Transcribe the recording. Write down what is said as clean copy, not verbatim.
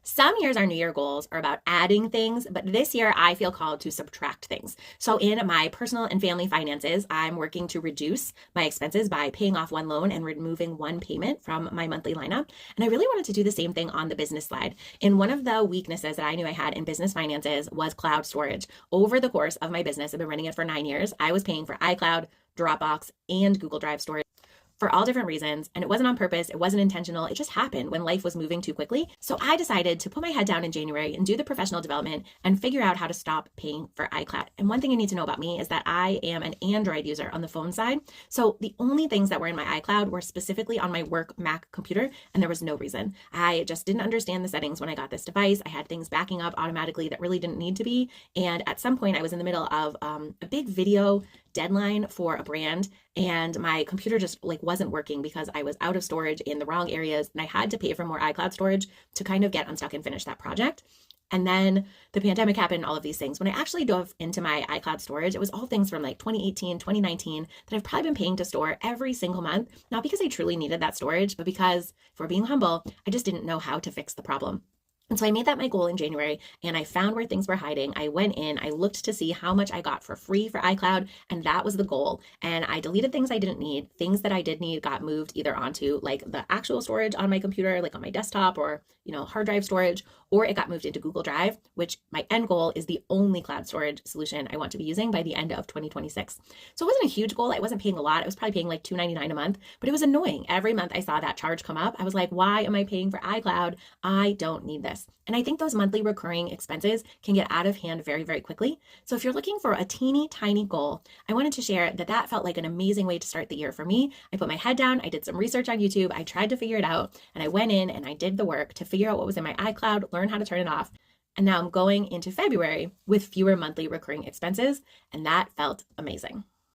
Some years our New Year goals are about adding things, but this year I feel called to subtract things. So, in my personal and family finances, I'm working to reduce my expenses by paying off one loan and removing one payment from my monthly lineup. And I really wanted to do the same thing on the business side. And one of the weaknesses that I knew I had in business finances was cloud storage. Over the course of my business, I've been running it for 9 years. I was paying for iCloud, Dropbox, and Google Drive storage for all different reasons. And it wasn't on purpose, it wasn't intentional. It just happened when life was moving too quickly. So I decided to put my head down in January and do the professional development and figure out how to stop paying for iCloud. And one thing you need to know about me is that I am an Android user on the phone side. So the only things that were in my iCloud were specifically on my work Mac computer, and there was no reason. I just didn't understand the settings when I got this device. I had things backing up automatically that really didn't need to be. And at some point, I was in the middle of a big video deadline for a brand, and my computer just wasn't working because I was out of storage in the wrong areas, and I had to pay for more iCloud storage to kind of get unstuck and finish that project. And then the pandemic happened, all of these things. When I actually dove into my iCloud storage, it was all things from 2018, 2019 that I've probably been paying to store every single month, not because I truly needed that storage, but because, if we're being humble, I just didn't know how to fix the problem. And so I made that my goal in January, and I found where things were hiding. I went in, I looked to see how much I got for free for iCloud, and that was the goal. And I deleted things I didn't need. Things that I did need got moved either onto the actual storage on my computer, on my desktop, or hard drive storage, or it got moved into Google Drive, which my end goal is the only cloud storage solution I want to be using by the end of 2026. So it wasn't a huge goal. I wasn't paying a lot. I was probably paying $2.99 a month, but it was annoying. Every month I saw that charge come up. I was like, why am I paying for iCloud? I don't need this. And I think those monthly recurring expenses can get out of hand very, very quickly. So if you're looking for a teeny tiny goal, I wanted to share that felt like an amazing way to start the year for me. I put my head down, I did some research on YouTube, I tried to figure it out, and I went in and I did the work to figure out what was in my iCloud, learn how to turn it off. And now I'm going into February with fewer monthly recurring expenses, and that felt amazing.